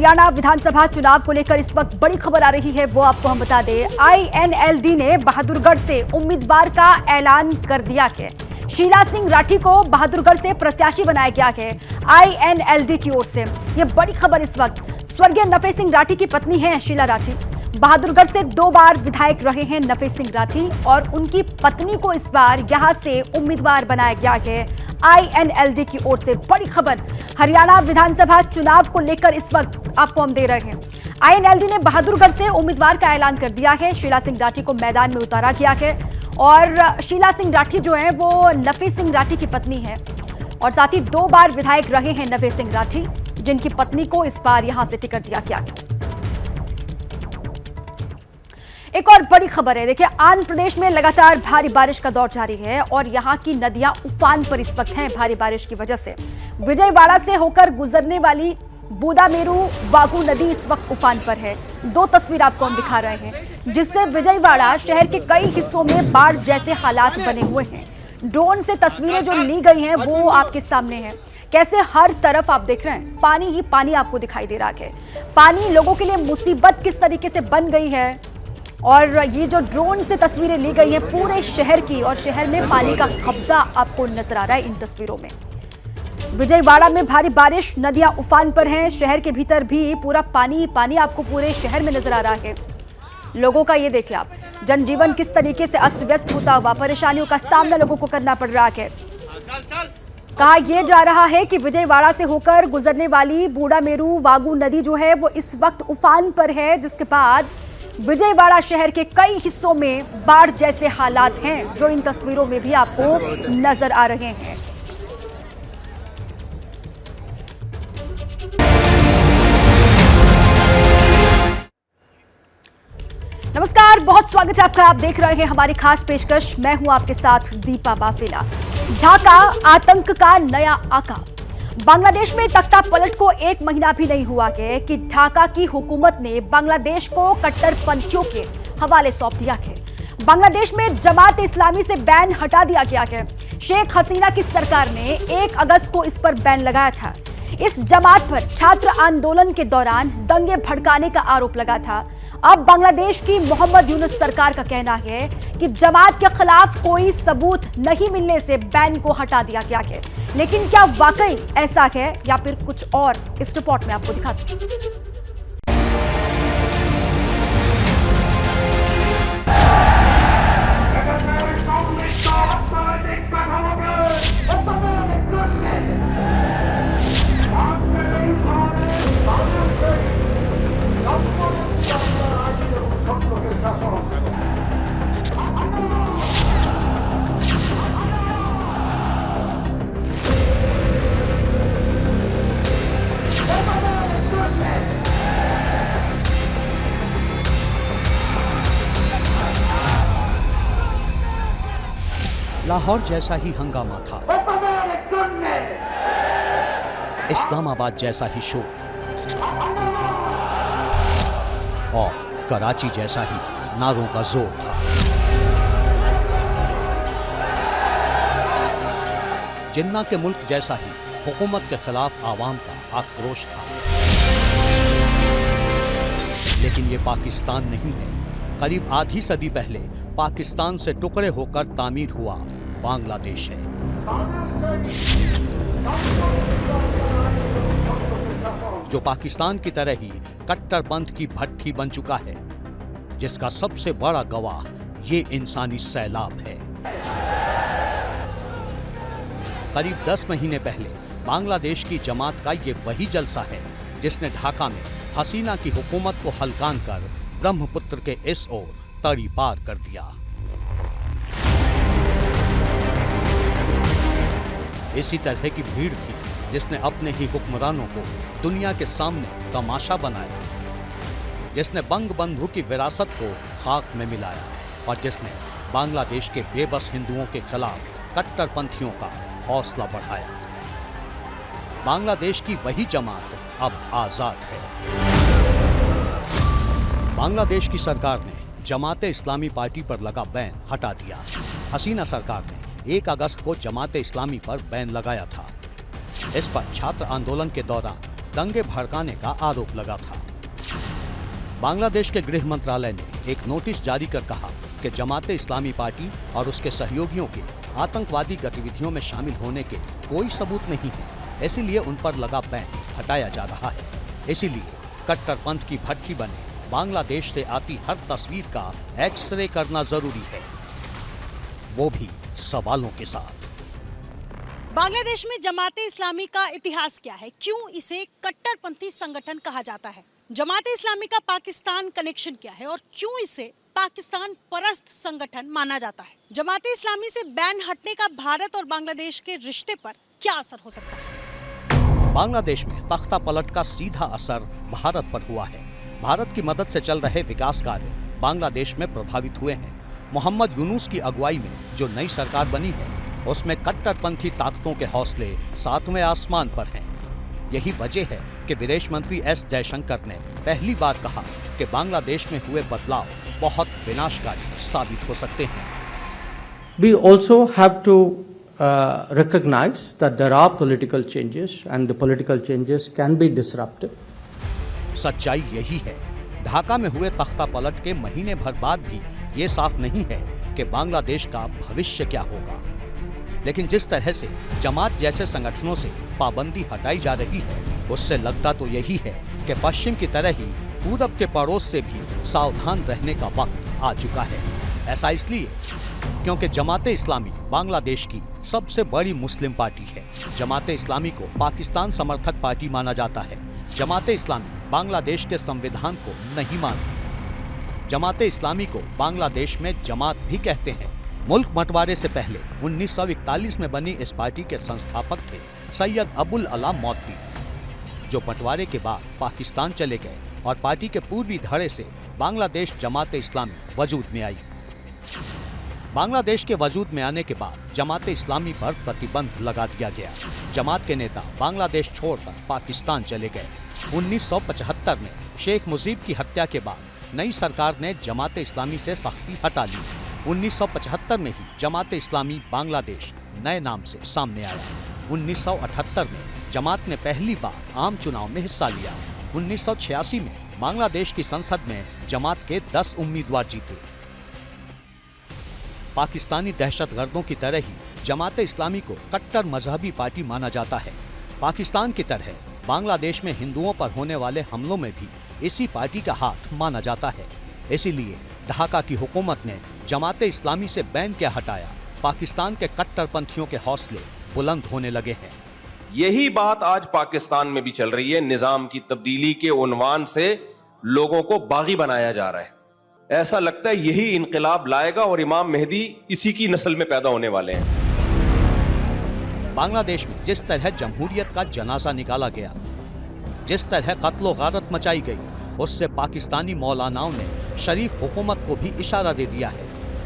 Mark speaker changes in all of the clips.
Speaker 1: हरियाणा विधानसभा चुनाव को लेकर इस वक्त बड़ी खबर आ रही है, वो आपको हम बता दें। आईएनएलडी ने बहादुरगढ़ से उम्मीदवार का ऐलान कर दिया है। शीला सिंह राठी को बहादुरगढ़ से प्रत्याशी बनाया गया है आईएनएलडी की ओर से। ये बड़ी खबर इस वक्त। स्वर्गीय नफे सिंह राठी की पत्नी है शीला राठी। बहादुरगढ़ से 2 बार विधायक रहे हैं नफे सिंह राठी और उनकी पत्नी को इस बार यहां से उम्मीदवार बनाया गया है आईएनएलडी की ओर से। बड़ी खबर हरियाणा विधानसभा चुनाव को लेकर इस वक्त आपको हम दे रहे हैं। आईएनएलडी ने बहादुरगढ़ से उम्मीदवार का ऐलान कर दिया है। शीला सिंह राठी को मैदान में उतारा गया है और शीला सिंह राठी जो है वो नफे सिंह राठी की पत्नी है और साथ ही 2 बार विधायक रहे हैं नफे सिंह राठी, जिनकी पत्नी को इस बार यहां से टिकट दिया गया है। एक और बड़ी खबर है, देखिए आंध्र प्रदेश में लगातार भारी बारिश का दौर जारी है और यहां की नदियां उफान पर इस वक्त हैं भारी बारिश की वजह से। विजयवाड़ा से होकर गुजरने वाली बूदामेरू वागू नदी इस वक्त उफान पर है। 2 तस्वीर आपको हम दिखा रहे हैं जिससे विजयवाड़ा शहर के कई हिस्सों में बाढ़ जैसे हालात बने हुए हैं। ड्रोन से तस्वीरें जो ली गई हैं वो आपके सामने है। कैसे हर तरफ आप देख रहे हैं पानी ही पानी आपको दिखाई दे रहा है। पानी लोगों के लिए मुसीबत किस तरीके से बन गई है और ये जो ड्रोन से तस्वीरें ली गई हैं पूरे शहर की, और शहर में पानी का कब्जा आपको नजर आ रहा है इन तस्वीरों में। विजयवाड़ा में भारी बारिश, नदियां उफान पर हैं। शहर के भीतर भी पूरा पानी पानी आपको पूरे शहर में नजर आ रहा है। लोगों का ये देखिए आप, जनजीवन किस तरीके से अस्त व्यस्त होता हुआ, परेशानियों का सामना लोगों को करना पड़ रहा है। कहा यह जा रहा है कि विजयवाड़ा से होकर गुजरने वाली बूदामेरू वागू नदी जो है वो इस वक्त उफान पर है, जिसके बाद विजयवाड़ा शहर के कई हिस्सों में बाढ़ जैसे हालात हैं जो इन तस्वीरों में भी आपको नजर आ रहे हैं। नमस्कार, बहुत स्वागत है आपका। आप देख रहे हैं हमारी खास पेशकश। मैं हूं आपके साथ दीपा बाफेला। ढाका आतंक का नया आका। बांग्लादेश में तख्ता पलट को 1 महीना भी नहीं हुआ है कि ढाका की हुकूमत ने बांग्लादेश को कट्टरपंथियों के हवाले सौंप दिया है। बांग्लादेश में जमात इस्लामी से बैन हटा दिया गया है। शेख हसीना की सरकार ने 1 अगस्त को इस पर बैन लगाया था। इस जमात पर छात्र आंदोलन के दौरान दंगे भड़काने का आरोप लगा था। अब बांग्लादेश की मोहम्मद यूनुस सरकार का कहना है कि जमात के खिलाफ कोई सबूत नहीं मिलने से बैन को हटा दिया गया है। लेकिन क्या वाकई ऐसा है या फिर कुछ और, इस रिपोर्ट में आपको दिखाते हैं।
Speaker 2: लाहौर जैसा ही हंगामा था, इस्लामाबाद जैसा ही शोर और कराची जैसा ही नारों का जोर था। जिन्ना के मुल्क जैसा ही हुकूमत के खिलाफ आवाम का आक्रोश था। लेकिन ये पाकिस्तान नहीं है। करीब आधी सदी पहले पाकिस्तान से टुकड़े होकर तामीर हुआ बांग्लादेश है। जो पाकिस्तान की तरह ही कट्टरपंथ की भट्ठी बन चुका है, जिसका सबसे बड़ा गवाह ये इंसानी सैलाब है। करीब 10 महीने पहले बांग्लादेश की जमात का ये वही जलसा है जिसने ढाका में हसीना की हुकूमत को हल्कान कर ब्रह्मपुत्र के इस ओर तड़ी पार कर दिया। इसी तरह की भीड़ थी जिसने अपने ही हुक्मरानों को दुनिया के सामने तमाशा बनाया, जिसने बंग बंधु की विरासत को खाक में मिलाया और जिसने बांग्लादेश के बेबस हिंदुओं के खिलाफ कट्टरपंथियों का हौसला बढ़ाया। बांग्लादेश की वही जमात अब आजाद है। बांग्लादेश की सरकार ने जमात इस्लामी पार्टी पर लगा बैन हटा दिया। हसीना सरकार ने 1 अगस्त को जमात इस्लामी पर बैन लगाया था। इस पर छात्र आंदोलन के दौरान दंगे भड़काने का आरोप लगा था। बांग्लादेश के गृह मंत्रालय ने एक नोटिस जारी कर कहा कि जमाते इस्लामी पार्टी और उसके सहयोगियों के आतंकवादी गतिविधियों में शामिल होने के कोई सबूत नहीं है, इसीलिए उन पर लगा बैन हटाया जा रहा है। इसीलिए कट्टरपंथ की भट्टी बने बांग्लादेश से आती हर तस्वीर का एक्सरे करना जरूरी है, वो भी सवालों के साथ।
Speaker 3: बांग्लादेश में जमाते इस्लामी का इतिहास क्या है? क्यों इसे कट्टरपंथी संगठन कहा जाता है? जमाते इस्लामी का पाकिस्तान कनेक्शन क्या है और क्यों इसे पाकिस्तान परस्त संगठन माना जाता है? जमाते इस्लामी से बैन हटने का भारत और बांग्लादेश के रिश्ते पर क्या असर हो सकता है?
Speaker 2: बांग्लादेश में तख्ता पलट का सीधा असर भारत पर हुआ है। भारत की मदद से चल रहे विकास कार्य बांग्लादेश में प्रभावित हुए हैं। मोहम्मद यूनुस की अगुवाई में जो नई सरकार बनी है, उसमें कट्टरपंथी ताकतों के हौसले 7वें आसमान पर हैं। यही वजह है कि विदेश मंत्री एस जयशंकर ने पहली बार कहा कि बांग्लादेश में हुए बदलाव बहुत विनाशकारी साबित हो सकते हैं।
Speaker 4: We also have to recognize that there are political changes and the political changes can be disruptive.
Speaker 2: सच्चाई यही है, ढाका में हुए तख्ता पलट के महीने भर बाद भी ये साफ नहीं है कि बांग्लादेश का भविष्य क्या होगा। लेकिन जिस तरह से जमात जैसे संगठनों से पाबंदी हटाई जा रही है, उससे लगता तो यही है कि पश्चिम की तरह ही पूरब के पड़ोस से भी सावधान रहने का वक्त आ चुका है। ऐसा इसलिए क्योंकि जमाते इस्लामी बांग्लादेश की सबसे बड़ी मुस्लिम पार्टी है। जमाते इस्लामी को पाकिस्तान समर्थक पार्टी माना जाता है। जमाते इस्लामी बांग्लादेश के संविधान को नहीं मानती। जमाते इस्लामी को बांग्लादेश में जमात भी कहते हैं। मुल्क बंटवारे से पहले 1941 में बनी इस पार्टी के संस्थापक थे सैयद अबुल अला मौदवी, जो बंटवारे के बाद पाकिस्तान चले गए और पार्टी के पूर्वी धड़े से बांग्लादेश जमाते इस्लामी वजूद में आई। बांग्लादेश के वजूद में आने के बाद जमाते इस्लामी पर प्रतिबंध लगा दिया गया। जमात के नेता बांग्लादेश छोड़कर पाकिस्तान चले गए। 1975 में शेख मुजीब की हत्या के बाद नई सरकार ने जमाते इस्लामी से सख्ती हटा ली। 1975 में ही जमाते इस्लामी बांग्लादेश नए नाम से सामने आया। 1978 में जमात ने पहली बार आम चुनाव में हिस्सा लिया। 1986 में बांग्लादेश की संसद में जमात के 10 उम्मीदवार जीते। पाकिस्तानी दहशतगर्दों की तरह ही जमाते इस्लामी को कट्टर मजहबी पार्टी माना जाता है। पाकिस्तान की तरह बांग्लादेश में हिंदुओं पर होने वाले हमलों में भी इसी पार्टी का हाथ माना जाता है। इसीलिए ढाका की हुकूमत ने जमाते इस्लामी से बैन क्या हटाया, पाकिस्तान के कट्टरपंथियों के हौसले बुलंद होने लगे हैं।
Speaker 5: यही बात आज पाकिस्तान में भी चल रही है। निजाम की तब्दीली के उन्वान से लोगों को बागी बनाया जा रहा है। ऐसा लगता है यही इनकलाब लाएगा और इमाम मेहदी इसी की नस्ल में पैदा होने वाले हैं।
Speaker 2: बांग्लादेश में जिस तरह जमहूरियत का जनाजा निकाला गया, जिस तरह कत्लो गारत मचाई गई, उससे पाकिस्तानी मौलानाओं ने शरीफ हुकूमत को भी इशारा दे दिया है।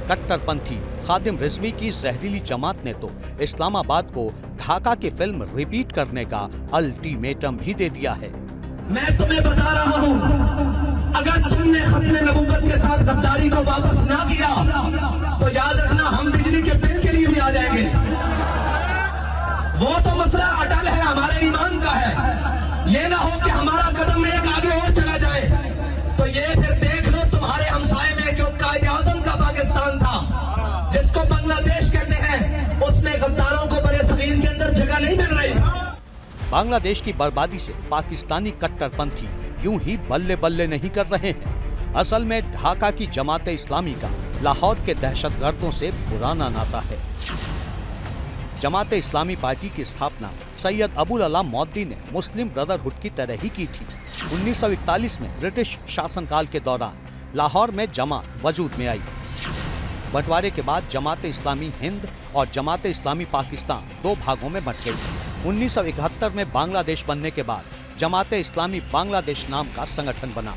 Speaker 2: कट्टरपंथी खादिम रिजवी की जहरीली जमात ने तो इस्लामाबाद को ढाका की फिल्म रिपीट करने का अल्टीमेटम भी दे दिया है।
Speaker 6: मैं तुम्हें बता रहा हूँ, अगर तुमने खत्म नबूवत के साथ गद्दारी को वापस ना किया तो याद रखना हम बिजली के बिल के लिए भी आ जाएंगे। वो तो मसला अटल है, हमारे ईमान का है। ये ना हो कि हमारा कदम एक आगे और चला जाए तो ये फिर देख लो तुम्हारे हमसाये में जो कायदे आज़म का पाकिस्तान था, जिसको बांग्लादेश कहते हैं, उसमें गद्दारों को बड़े सगीर के अंदर जगह नहीं मिल रही।
Speaker 2: बांग्लादेश की बर्बादी से पाकिस्तानी कट्टरपंथी यूं ही बल्ले बल्ले नहीं कर रहे हैं। असल में ढाका की जमाते इस्लामी का लाहौर के दहशतगर्दों से पुराना नाता है। जमाते इस्लामी पार्टी की स्थापना सैयद अबुल अला मौदवी ने मुस्लिम ब्रदरहुड की तरह ही की थी। 1941 में ब्रिटिश शासनकाल के दौरान लाहौर में जमात वजूद में आई। बंटवारे के बाद जमाते इस्लामी हिंद और जमाते इस्लामी पाकिस्तान दो भागों में बंट गई। 1971 में बांग्लादेश बनने के बाद जमाते इस्लामी बांग्लादेश नाम का संगठन बना।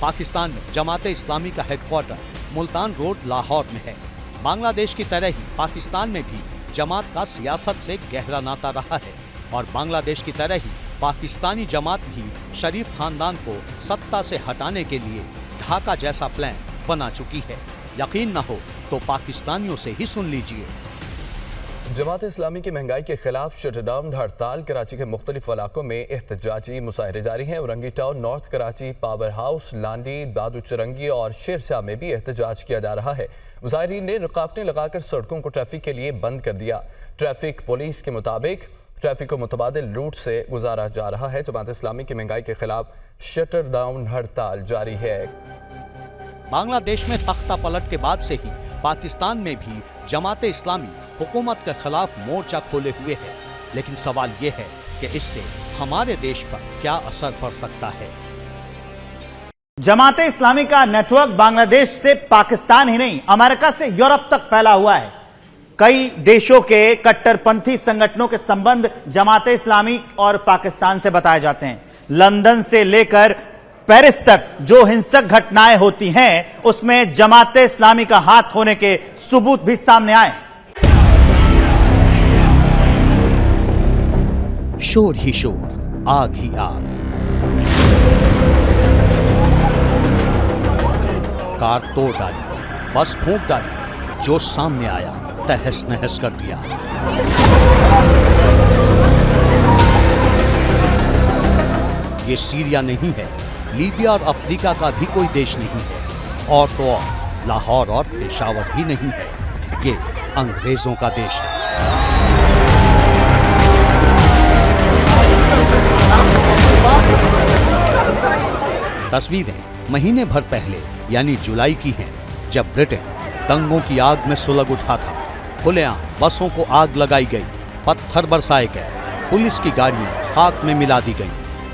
Speaker 2: पाकिस्तान में जमाते इस्लामी का हेडक्वार्टर मुल्तान रोड लाहौर में है। बांग्लादेश की तरह ही पाकिस्तान में भी जमात का सियासत से गहरा नाता रहा है और बांग्लादेश की तरह ही पाकिस्तानी जमात भी शरीफ खानदान को सत्ता से हटाने के लिए ढाका जैसा प्लान बना चुकी है। यकीन न हो तो पाकिस्तानियों से ही सुन लीजिए।
Speaker 7: जमात इस्लामी की महंगाई के खिलाफ शटडाउन हड़ताल कराची के मुख्तलिफ इलाकों में एहतजाजी मुजाहरे जारी हैं। Orangi town, North Karachi, power house, Landhi, Dadu Chowrangi और शेरशाह में भी एहतजाज किया जा रहा है। मुजाहिरीन ने रुकावटें लगाकर सड़कों को ट्रैफिक के लिए बंद कर दिया। ट्रैफिक पुलिस के मुताबिक ट्रैफिक को मुतबादिल रूट से गुजारा जा रहा है। जमात इस्लामी की महंगाई के खिलाफ शटर डाउन हड़ताल जारी है।
Speaker 2: बांग्लादेश में तख्ता पलट के बाद से ही पाकिस्तान में भी जमात इस्लामी हुकूमत के खिलाफ मोर्चा खोले हुए है, लेकिन सवाल ये है कि इससे हमारे देश पर क्या असर पड़ सकता है।
Speaker 8: जमात इस्लामी का नेटवर्क बांग्लादेश से पाकिस्तान ही नहीं, अमेरिका से यूरोप तक फैला हुआ है। कई देशों के कट्टरपंथी संगठनों के संबंध जमात इस्लामी और पाकिस्तान से बताए जाते हैं। लंदन से लेकर पेरिस तक जो हिंसक घटनाएं होती हैं, उसमें जमात इस्लामी का हाथ होने के सबूत भी सामने आए।
Speaker 2: शोर ही शोर, आग ही आग, कार तोड़ डाली, बस फूंक डाली, जो सामने आया तहस नहस कर दिया। ये सीरिया नहीं है, लीबिया और अफ्रीका का भी कोई देश नहीं है, और तो और लाहौर और पेशावर भी नहीं है, ये अंग्रेजों का देश है। तस्वीरें महीने भर पहले यानी जुलाई की हैं, जब ब्रिटेन दंगों की आग में सुलग उठा था। खुलेआम बसों को आग लगाई गई, पत्थर बरसाए गए, पुलिस की गाड़ियां खाक में मिला दी गईं।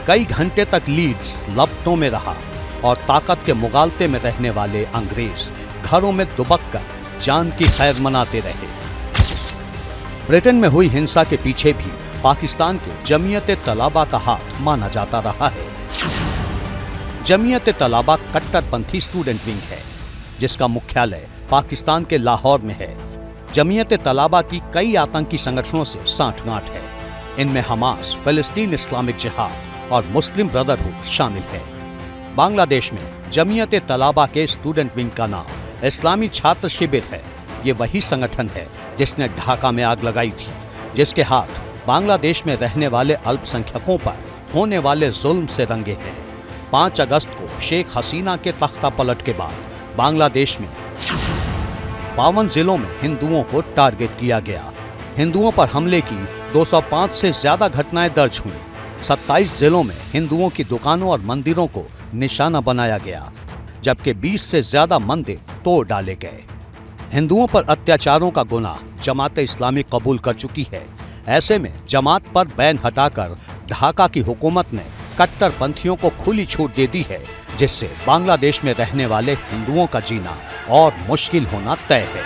Speaker 2: कई घंटे तक लीड्स लपटों में रहा और ताकत के मुगालते में रहने वाले अंग्रेज घरों में दुबक कर जान की खैर मनाते रहे। ब्रिटेन में हुई हिंसा के पीछे भी पाकिस्तान के जमीयत-ए-तलाबा का हाथ माना जाता रहा है। जमीयत-ए-तलाबा कट्टरपंथी स्टूडेंट विंग है, जिसका मुख्यालय पाकिस्तान के लाहौर में है। जमीयत-ए-तलाबा की कई आतंकी संगठनों से सांठगांठ है। इनमें हमास, फिलिस्तीन इस्लामिक जिहाद और मुस्लिम ब्रदरहुड शामिल है। बांग्लादेश में जमीयत-ए-तलाबा के स्टूडेंट विंग का नाम इस्लामी छात्र शिविर है। ये वही संगठन है जिसने ढाका में आग लगाई थी, जिसके हाथ बांग्लादेश में रहने वाले अल्पसंख्यकों पर होने वाले जुल्म से रंगे हैं। 5 अगस्त को शेख हसीना के तख्ता पलट के बाद बांग्लादेश में 52 जिलों में हिंदुओं को टारगेट किया गया। हिंदुओं पर हमले की 205 से ज्यादा घटनाएं दर्ज हुई। 27 जिलों में हिंदुओं की दुकानों और मंदिरों को निशाना बनाया गया, जबकि 20 से ज्यादा मंदिर तोड़ डाले गए। हिंदुओं पर अत्याचारों का गुनाह जमात इस्लामी कबूल कर चुकी है। ऐसे में जमात पर बैन हटाकर ढाका की हुकूमत ने कट्टरपंथियों को खुली छूट दे दी है, जिससे बांग्लादेश में रहने वाले हिंदुओं का जीना और मुश्किल होना तय है।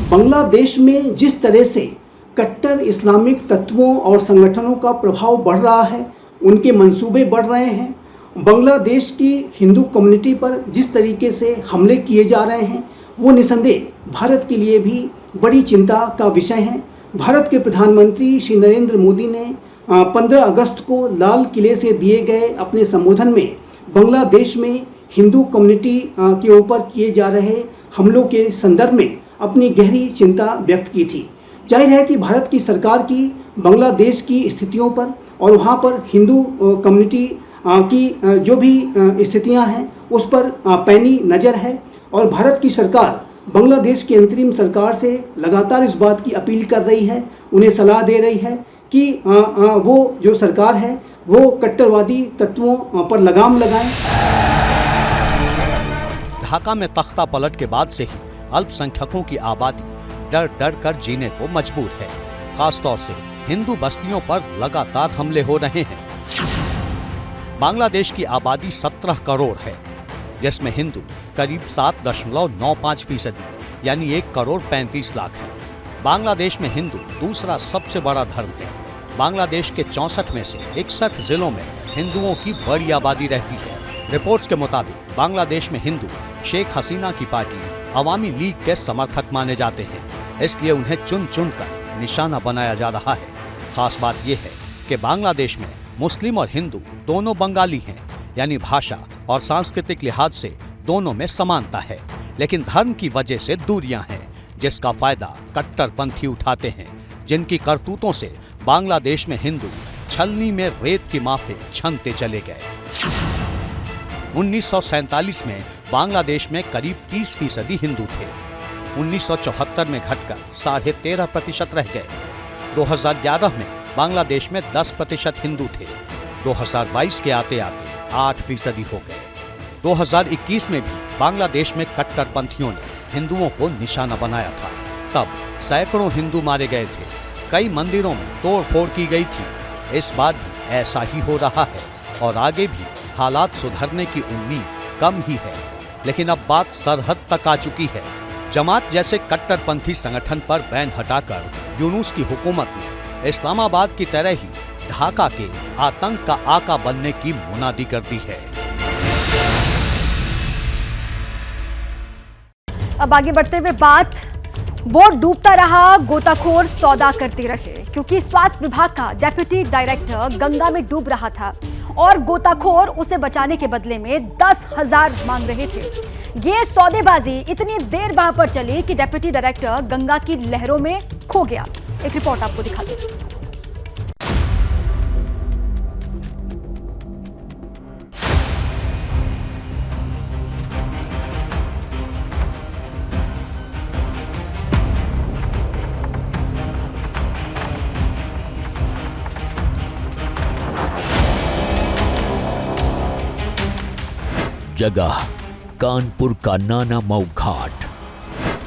Speaker 9: बांग्लादेश में जिस तरह से कट्टर इस्लामिक तत्वों और संगठनों का प्रभाव बढ़ रहा है, उनके मंसूबे बढ़ रहे हैं, बांग्लादेश की हिंदू कम्युनिटी पर जिस तरीके से हमले किए जा रहे हैं, वो निसंदेह भारत के लिए भी बड़ी चिंता का विषय है। भारत के प्रधानमंत्री श्री नरेंद्र मोदी ने 15 अगस्त को लाल किले से दिए गए अपने संबोधन में बांग्लादेश में हिंदू कम्युनिटी के ऊपर किए जा रहे हमलों के संदर्भ में अपनी गहरी चिंता व्यक्त की थी। जाहिर है कि भारत की सरकार की बांग्लादेश की स्थितियों पर और वहाँ पर हिंदू कम्युनिटी की जो भी स्थितियाँ हैं उस पर पैनी नज़र है, और भारत की सरकार बांग्लादेश की अंतरिम सरकार से लगातार इस बात की अपील कर रही है, उन्हें सलाह दे रही है कि वो जो सरकार है वो कट्टरवादी तत्वों पर लगाम लगाएं।
Speaker 2: ढाका में तख्ता पलट के बाद से ही अल्पसंख्यकों की आबादी डर डर कर जीने को मजबूर है। खासतौर से हिंदू बस्तियों पर लगातार हमले हो रहे हैं। बांग्लादेश की आबादी 17 करोड़ है, जिसमें हिंदू करीब 7.95% यानी 1 करोड़ 35 लाख है। बांग्लादेश में हिंदू दूसरा सबसे बड़ा धर्म है। बांग्लादेश के 64 में से 61 जिलों में हिंदुओं की बड़ी आबादी रहती है। रिपोर्ट्स के मुताबिक बांग्लादेश में हिंदू शेख हसीना की पार्टी अवामी लीग के समर्थक माने जाते हैं, इसलिए उन्हें चुन चुन कर निशाना बनाया जा रहा है। खास बात यह है कि बांग्लादेश में मुस्लिम और हिंदू दोनों बंगाली हैं, यानी भाषा और सांस्कृतिक लिहाज से दोनों में समानता है। लेकिन धर्म की वजह से दूरियां हैं, जिसका फायदा कट्टरपंथी उठाते हैं, जिनकी करतूतों से बांग्लादेश में हिंदू छलनी में रेत की माफिक छनते चले गए। 1947 में बांग्लादेश में करीब 30% हिंदू थे। 1974 में घटकर 13.5% रह गए। 2011 में बांग्लादेश में 10% हिंदू थे। 2022 के आते आते 8% हो गए। 2021 में भी बांग्लादेश में कट्टरपंथियों ने हिंदुओं को निशाना बनाया था। तब सैकड़ों हिंदू मारे गए थे, कई मंदिरों में तोड़फोड़ की गई थी। इस बार भी ऐसा ही हो रहा है और आगे भी हालात सुधरने की उम्मीद कम ही है। लेकिन अब बात सरहद तक आ चुकी है। जमात जैसे कट्टरपंथी संगठन पर बैन हटाकर यूनुस की हुकूमत ने इस्लामाबाद की तरह ही ढाका के आतंक का आका बनने की मुनादी कर दी है।
Speaker 1: अब आगे बढ़ते हुए बात, वोट डूबता रहा, गोताखोर सौदा करते रहे, क्योंकि स्वास्थ्य विभाग का डेप्यूटी डायरेक्टर गंगा में डूब रहा था और गोताखोर उसे बचाने के बदले में 10,000 मांग रहे थे। ये सौदेबाजी इतनी देर वहां पर चली कि डेप्यूटी डायरेक्टर गंगा की लहरों में खो गया। एक रिपोर्ट आपको दिखा दें।
Speaker 10: जगह कानपुर का नाना मऊ घाट,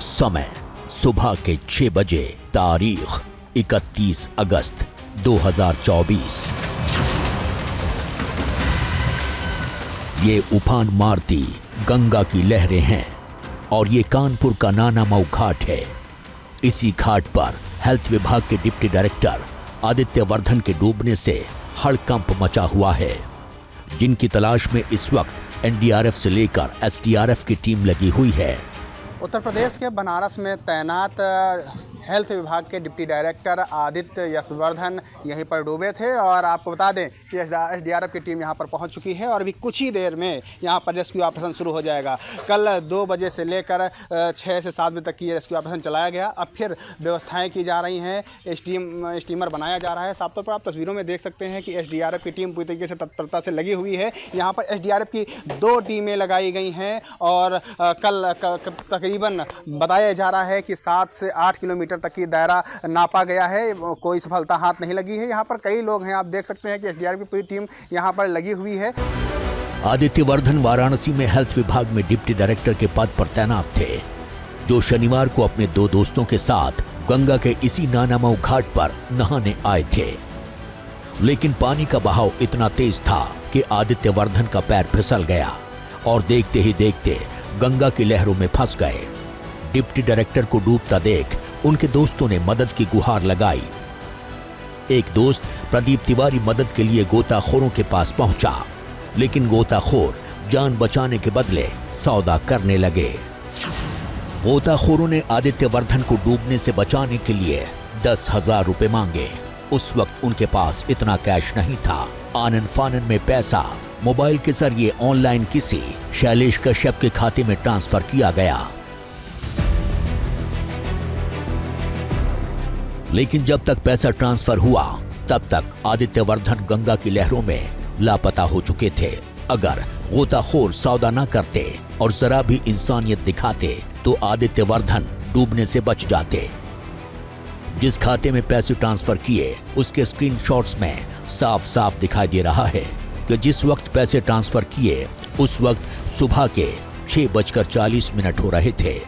Speaker 10: समय सुबह के 6 बजे, तारीख 31 अगस्त 2024। ये उफान मारती गंगा की लहरें हैं और ये कानपुर का नाना मऊ घाट है। इसी घाट पर हेल्थ विभाग के डिप्टी डायरेक्टर आदित्य वर्धन के डूबने से हड़कंप मचा हुआ है, जिनकी तलाश में इस वक्त एनडीआरएफ से लेकर एसडीआरएफ की टीम लगी हुई है।
Speaker 11: उत्तर प्रदेश के बनारस में तैनात हेल्थ विभाग के डिप्टी डायरेक्टर आदित्य यशवर्धन यहीं पर डूबे थे और आपको बता दें कि एसडीआरएफ की टीम यहां पर पहुंच चुकी है और अभी कुछ ही देर में यहां पर रेस्क्यू ऑपरेशन शुरू हो जाएगा। कल 2 बजे से लेकर 6 से 7 बजे तक की ये रेस्क्यू ऑपरेशन चलाया गया। अब फिर व्यवस्थाएं की जा रही हैं, स्टीमर बनाया जा रहा है। साफ तौर पर आप तस्वीरों में देख सकते हैं कि एसडीआरएफ की टीम पूरी तरीके से तत्परता से लगी हुई है। यहाँ पर एसडीआरएफ की 2 टीमें लगाई गई हैं और कल तकरीबन बताया जा रहा है कि 7 से 8 किलोमीटर तक की दायरा नापा गया है। कोई सफलता हाथ नहीं लगी है। यहाँ पर कई लोग हैं, आप देख सकते हैं कि एसडीआरएफ की पूरी टीम यहाँ पर लगी हुई है।
Speaker 10: आदित्य वर्धन वाराणसी में हेल्थ विभाग में डिप्टी डायरेक्टर के पद पर तैनात थे, जो शनिवार को अपने 2 दोस्तों के साथ गंगा के इसी नाना मऊ घाट पर नहाने आए थे। लेकिन पानी का बहाव इतना तेज था कि आदित्य वर्धन का पैर फिसल गया और देखते ही देखते गंगा की लहरों में फंस गए। डिप्टी डायरेक्टर को डूबता देख उनके दोस्तों ने मदद की गुहार लगाई। एक दोस्त प्रदीप तिवारी मदद के लिए गोताखोरों के पास पहुंचा, लेकिन गोताखोर जान बचाने के बदले सौदा करने लगे। गोताखोरों ने आदित्य वर्धन को डूबने से बचाने के लिए 10,000 रुपए मांगे। उस वक्त उनके पास इतना कैश नहीं था। आनन फानन में पैसा मोबाइल के जरिए ऑनलाइन किसी शैलेश कश्यप के खाते में ट्रांसफर किया गया। लेकिन जब तक पैसा ट्रांसफर हुआ तब तक आदित्य वर्धन गंगा की लहरों में लापता हो चुके थे। अगर गोताखोर सौदा न करते और जरा भी इंसानियत दिखाते तो आदित्य वर्धन डूबने से बच जाते। जिस खाते में पैसे ट्रांसफर किए उसके स्क्रीनशॉट्स में साफ साफ दिखाई दे रहा है कि जिस वक्त पैसे ट्रांसफर किए उस वक्त सुबह के 6:40 हो रहे थे।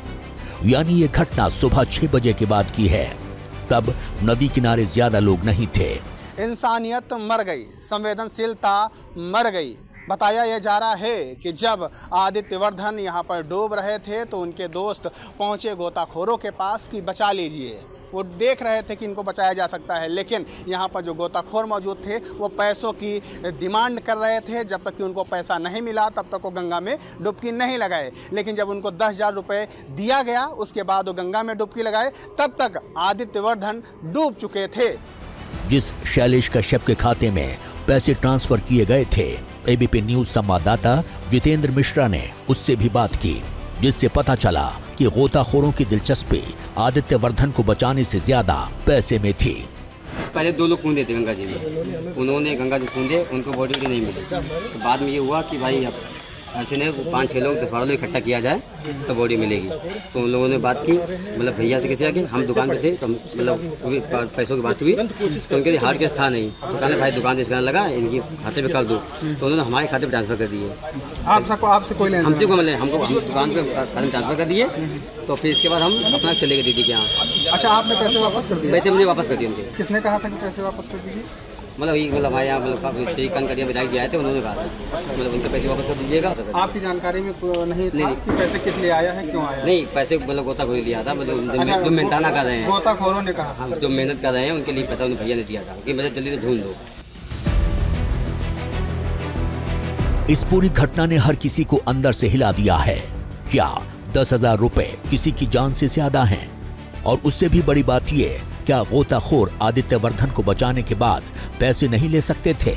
Speaker 10: यानी ये घटना सुबह 6 बजे के बाद की है। तब नदी किनारे ज्यादा लोग नहीं थे।
Speaker 11: इंसानियत मर गई, संवेदनशीलता मर गई। बताया यह जा रहा है कि जब आदित्य वर्धन यहाँ पर डूब रहे थे तो उनके दोस्त पहुँचे गोताखोरों के पास कि बचा लीजिए। वो देख रहे थे कि इनको बचाया जा सकता है, लेकिन यहाँ पर जो गोताखोर मौजूद थे वो पैसों की डिमांड कर रहे थे। जब तक कि उनको पैसा नहीं मिला तब तक वो गंगा में डुबकी नहीं लगाए। लेकिन जब उनको 10,000 रुपये दिया गया उसके बाद वो गंगा में डुबकी लगाए, तब तक आदित्य वर्धन डूब चुके थे।
Speaker 10: जिस शैलेश कश्यप के खाते में पैसे ट्रांसफर किए गए थे, एबीपी न्यूज संवाददाता जितेंद्र मिश्रा ने उससे भी बात की, जिससे पता चला कि गोताखोरों की दिलचस्पी आदित्य वर्धन को बचाने से ज्यादा पैसे में थी।
Speaker 12: पहले 2 लोग कूदे थे गंगा जी में, उन्होंने गंगा जी कूदे, उनको बॉडी नहीं मिली। तो बाद में ये हुआ कि भाई अब ऐसे ने 5-6 लोग 10-12 लोग इकट्ठा किया जाए तो बॉडी मिलेगी। तो उन लोगों ने बात की, मतलब भैया से किसी आके, हम दुकान पे थे तो मतलब पैसों की बात हुई तो उनके लिए हार्ड केस था नहीं, तो कहने भाई दुकान पे इसका लगा, इनकी खाते पे कर दो, तो उन्होंने हमारे खाते पे ट्रांसफर कर दिए।
Speaker 11: आपसे कोई लेना?
Speaker 12: हमसे को मिले, हमको हम दुकान पे खाते में ट्रांसफर कर दिए। तो फिर इसके बाद हम अपना चले गए दीदी के यहाँ।
Speaker 11: अच्छा, आपने पैसे वापस कर दिए?
Speaker 12: पैसे मुझे वापस कर दिए उनके।
Speaker 11: किसने कहा था कि पैसे वापस कर दीजिए?
Speaker 12: मतलब हमारे यहाँ मतलब सही कनकरिया विधायक जी आए थे, उन्होंने कहा था मतलब उनके पैसे वापस कर दीजिएगा।
Speaker 11: आपकी जानकारी में नहीं था कि पैसे किस लिए आया है, क्यों आया?
Speaker 12: नहीं, पैसे मतलब गोताखोरी लिया था, मतलब जो मेहनताना कर रहे हैं,
Speaker 11: गोताखोरों ने कहा,
Speaker 12: हाँ, जो मेहनत कर रहे हैं उनके लिए पैसा उन्हें भैया ने दिया था कि मतलब जल्दी से ढूंढ दो।
Speaker 10: इस पूरी घटना ने हर किसी को अंदर से हिला दिया है। क्या 10,000 रुपए किसी की जान से ज्यादा हैं? और उससे भी बड़ी बात यह, क्या गोताखोर आदित्य वर्धन को बचाने के बाद पैसे नहीं ले सकते थे?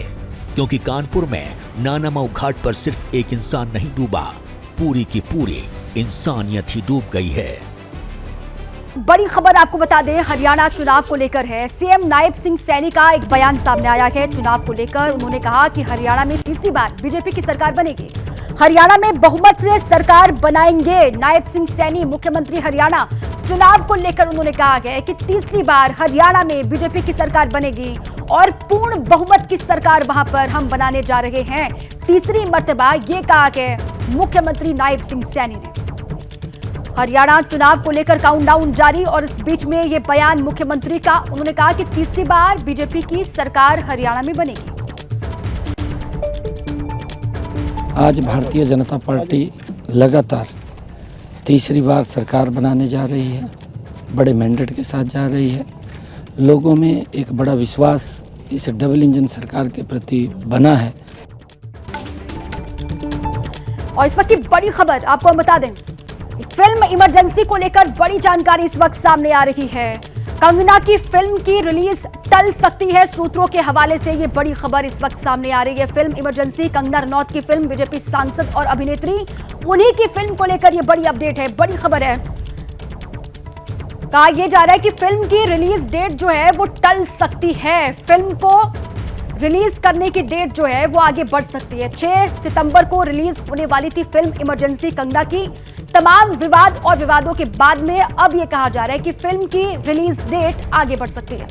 Speaker 10: क्योंकि कानपुर में नानामाऊ घाट पर सिर्फ एक इंसान नहीं डूबा, पूरी की पूरी इंसानियत ही डूब गई है।
Speaker 1: बड़ी खबर आपको बता दें, हरियाणा चुनाव को लेकर है। सीएम नायब सिंह सैनी का एक बयान सामने आया है चुनाव को लेकर। उन्होंने कहा कि हरियाणा में तीसरी बार बीजेपी की सरकार बनेगी, हरियाणा में बहुमत से सरकार बनाएंगे। नायब सिंह सैनी, मुख्यमंत्री हरियाणा, चुनाव को लेकर उन्होंने कहा है कि तीसरी बार हरियाणा में बीजेपी की सरकार बनेगी और पूर्ण बहुमत की सरकार वहां पर हम बनाने जा रहे हैं। तीसरी मर्तबा ये कहा है मुख्यमंत्री नायब सिंह सैनी ने। हरियाणा चुनाव को लेकर काउंटडाउन जारी और इस बीच में ये बयान मुख्यमंत्री का। उन्होंने कहा कि तीसरी बार बीजेपी की सरकार हरियाणा में बनेगी।
Speaker 13: आज भारतीय जनता पार्टी लगातार तीसरी बार सरकार बनाने जा रही है, बड़े मैंडेट के साथ जा रही है। लोगों में एक बड़ा विश्वास इस डबल इंजन सरकार के प्रति बना है।
Speaker 1: और इस वक्त की बड़ी खबर आपको हम बता दें, फिल्म इमरजेंसी को लेकर बड़ी जानकारी इस वक्त सामने आ रही है। कंगना की फिल्म की रिलीज टल सकती है, सूत्रों के हवाले से ये बड़ी खबर इस वक्त सामने आ रही है। फिल्म इमरजेंसी, कंगना रनौत की फिल्म, बीजेपी सांसद और अभिनेत्री, उन्हीं की फिल्म को लेकर ये बड़ी अपडेट है, बड़ी खबर है। कहा यह जा रहा है कि फिल्म की रिलीज डेट जो है वो टल सकती है। फिल्म को रिलीज करने की डेट जो है वो आगे बढ़ सकती है। 6 सितंबर को रिलीज होने वाली थी फिल्म इमरजेंसी कंगना की। तमाम विवाद और विवादों के बाद में अब यह कहा जा रहा है कि फिल्म की रिलीज डेट आगे बढ़ सकती है।